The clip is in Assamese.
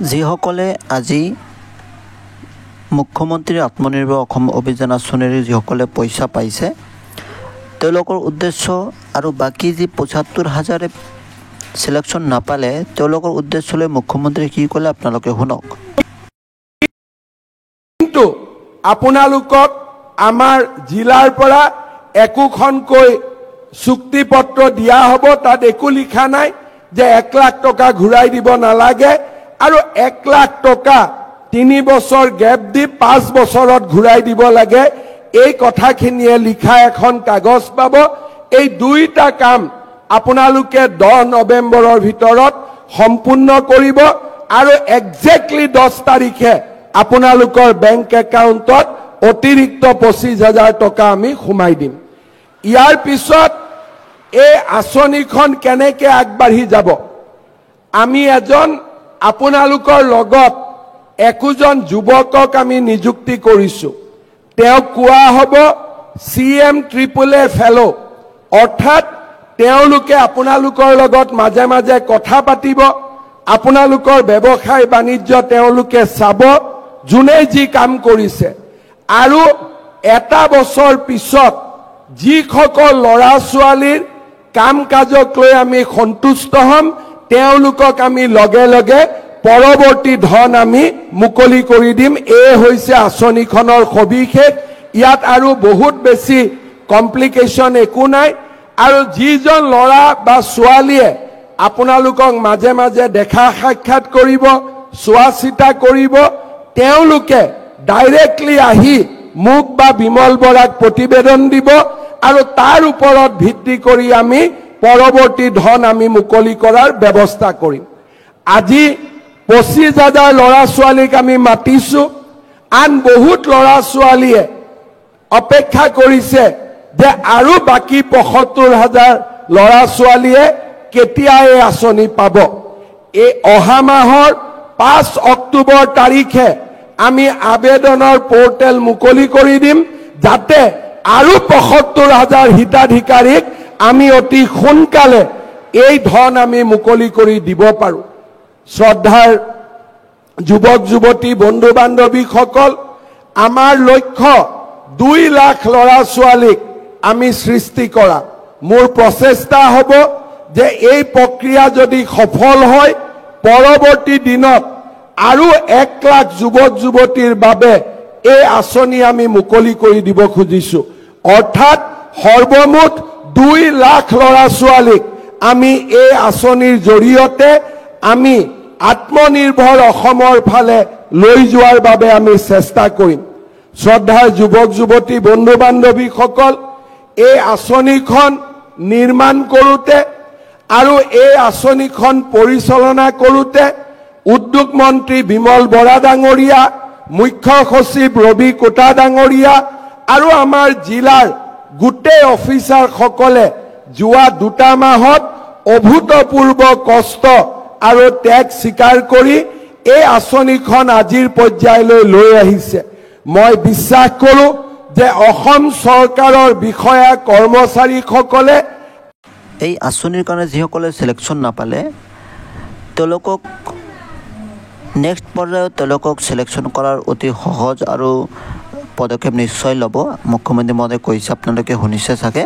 যিসকলে আজি মুখ্যমন্ত্ৰী আত্মনিৰ্ভৰ অসম অভিযান আঁচনিৰ যিসকলে পইচা পাইছে তেওঁলোকৰ উদ্দেশ্য আৰু বাকী যি ৭৫,০০০ সিলেকশ্যন নাপালে তেওঁলোকৰ উদ্দেশ্যলৈ মুখ্যমন্ত্ৰী কি ক'লে আপোনালোকে শুনক। কিন্তু আপোনালোকক আমাৰ জিলাৰ পৰা একোখনকৈ চুক্তিপত্ৰ দিয়া হ'ব, তাত একো লিখা নাই যে ১ লাখ টকা ঘূৰাই দিব নালাগে আৰু ১ লাখ টকা ৩ বছৰ গেপ দি ৫ বছৰত ঘূৰাই দিব লাগে। এই কথাখিনিয়ে লিখা এখন কাগজ পাব। এই দুইটা কাম আপোনালোকে ১০ নৱেম্বৰৰ ভিতৰত সম্পূৰ্ণ কৰিব আৰু একজেক্টলি ১০ তাৰিখে আপোনালোকৰ বেংক একাউণ্টত অতিৰিক্ত ২৫,০০০ টকা আমি সোমাই দিম। ইয়াৰ পিছত এই আঁচনিখন কেনেকৈ আগবাঢ়ি যাব, আমি আপোনালোকৰ লগত একোজন যুৱকক আমি নিযুক্তি কৰিছোঁ। তেওঁক কোৱা হ'ব CMAAA ফেলো, অৰ্থাৎ তেওঁলোকে আপোনালোকৰ লগত মাজে মাজে কথা পাতিব, আপোনালোকৰ ব্যৱসায় বাণিজ্য তেওঁলোকে চাব, যোনে যি কাম কৰিছে। আৰু এটা বছৰ পিছত যিসকল ল'ৰা ছোৱালীৰ কাম কাজক লৈ আমি সন্তুষ্ট হ'ম তেওঁলোকক আমি লগে লগে পৰৱৰ্তী ধন আমি মুকলি কৰি দিম। এই হৈছে আঁচনিখনৰ সবিশেষ। ইয়াত আৰু বহুত বেছি কমপ্লিকেশ্যন একো নাই। আৰু যিজন ল'ৰা বা ছোৱালীয়ে আপোনালোকক মাজে মাজে দেখা সাক্ষাৎ কৰিব, চোৱা চিতা কৰিব, তেওঁলোকে ডাইৰেক্টলি আহি মোক বা বিমল বৰাক প্ৰতিবেদন দিব আৰু তাৰ ওপৰত ভিত্তি কৰি আমি পৰৱৰ্তী ধন আমি মুকলি কৰাৰ ব্যৱস্থা কৰিম। আজি ২৫,০০০ ল'ৰা ছোৱালীক আমি মাতিছোঁ। আন বহুত ল'ৰা ছোৱালীয়ে অপেক্ষা কৰিছে যে আৰু বাকী ৭৫,০০০ ল'ৰা ছোৱালীয়ে কেতিয়া এই আঁচনি পাব। এই অহা মাহৰ ৫ অক্টোবৰ তাৰিখে আমি আবেদনৰ পৰ্টেল মুকলি কৰি দিম, যাতে আৰু ৭৫,০০০ হিতাধিকাৰীক আমি অতি সোনকালে এই ধন আমি মুকলি কৰি দিব পাৰোঁ। শ্ৰদ্ধাৰ যুৱক যুৱতী বন্ধু বান্ধৱীসকল, আমাৰ লক্ষ্য ২ লাখ ল'ৰা ছোৱালীক আমি সৃষ্টি কৰা। মোৰ প্ৰচেষ্টা হ'ব যে এই প্ৰক্ৰিয়া যদি সফল হয় পৰৱৰ্তী দিনত আৰু ১ লাখ যুৱক যুৱতীৰ বাবে এই আঁচনি আমি মুকলি কৰি দিব খুজিছোঁ। অৰ্থাৎ সৰ্বমুঠ ২ লাখ ল'ৰা ছোৱালীক আমি এই আঁচনিৰ জৰিয়তে আমি আত্মনিৰ্ভৰ অসমৰ ফালে লৈ যোৱাৰ বাবে আমি চেষ্টা কৰিম। শ্ৰদ্ধাৰ যুৱক যুৱতী বন্ধু বান্ধৱীসকল, এই আঁচনিখন নিৰ্মাণ কৰোঁতে আৰু এই আঁচনিখন পৰিচালনা কৰোঁতে উদ্যোগ মন্ত্ৰী বিমল বৰা ডাঙৰীয়া, মুখ্য সচিব ৰবি কোটা ডাঙৰীয়া আৰু আমাৰ জিলাৰ গোটেই অফিচাৰসকলে যোৱা ২টা মাহত অভূতপূৰ্ব কষ্ট আৰু ত্যাগ স্বীকাৰ কৰি এই আঁচনিখন আজিৰ পৰ্যায়লৈ লৈ আহিছে। মই বিশ্বাস কৰোঁ যে অসম চৰকাৰৰ বিষয়া কৰ্মচাৰীসকলে এই আঁচনিৰ কাৰণে যিসকলে সিলেকশ্যন নাপালে তেওঁলোকক নেক্সট পৰ্যায়ত তেওঁলোকক সিলেকশ্যন কৰাৰ অতি সহজ আৰু পদক্ষেপ নিশ্চয় ল'ব। মুখ্যমন্ত্ৰী মহোদয়ে কৈছে, আপোনালোকে শুনিছে চাগে।